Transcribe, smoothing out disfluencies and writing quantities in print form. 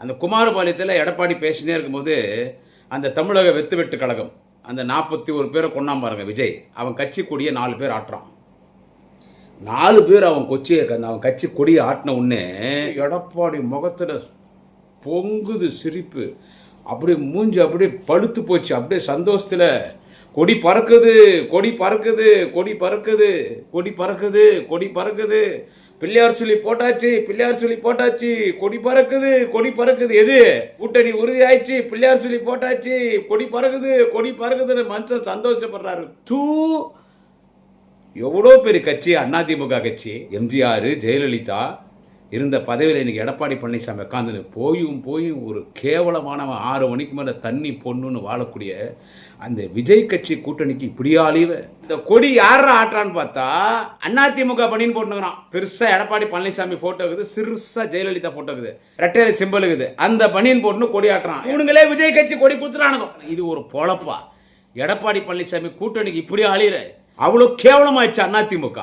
அந்த குமாரபாளையத்தில் எடப்பாடி பேசினே இருக்கும்போது அந்த தமிழக வெத்து வெட்டு கழகம் அந்த 41 பேரை கொண்டாம் பாருங்க விஜய். அவன் கட்சி கொடியை 4 பேர் ஆட்டுறான். 4 பேர் அவன் கட்சி கொடியை ஆட்டின உடனே எடப்பாடி முகத்தில் பொங்குது சிரிப்பு. அப்படியே மூஞ்சி அப்படியே பழுத்து போச்சு. அப்படியே சந்தோஷத்தில் கொடி பறக்குது, கொடி பறக்குது, கொடி பறக்குது, கொடி பறக்குது, கொடி பறக்குது, பிள்ளையார் சொல்லி போட்டாச்சு, பிள்ளையார் சொல்லி போட்டாச்சு, கொடி பறக்குது, கொடி பறக்குது. எது கூட்டணி உறுதி ஆயிடுச்சு, பிள்ளையார் சொல்லி போட்டாச்சு, கொடி பறக்குது, கொடி பறக்குதுன்னு மனுஷன் சந்தோஷப்படுறாரு. எவ்வளோ பெரிய கட்சி அதிமுக கட்சி. எம்ஜிஆர் ஜெயலலிதா இருந்த பதவியில் இன்னைக்கு எடப்பாடி பழனிசாமி உட்காந்துன்னு போயும் ஒரு கேவலமான 6 மணிக்கு மேலே தண்ணி பொண்ணுன்னு வாழக்கூடிய அந்த விஜய் கட்சி கூட்டணிக்கு இப்படியாலிவ இந்த கொடி யாரா ஆட்டான்னு பார்த்தா அதிமுக பணின்னு போட்டுக்கிறான். பெருசா எடப்பாடி பழனிசாமி போட்டோ இருக்குது, சிறுசா ஜெயலலிதா போட்டோ இருக்குது, ரெட்டையில சிம்பிள் இருக்குது. அந்த பணின்னு போட்டுன்னு கொடி ஆட்டுறான். இவனுங்களே விஜய் கட்சி கொடி கொடுத்துறானுங்க. இது ஒரு பொழப்பா? எடப்பாடி பழனிசாமி கூட்டணிக்கு இப்படி அழியிற அவ்வளோ கேவலமாயிடுச்சு அதிமுக.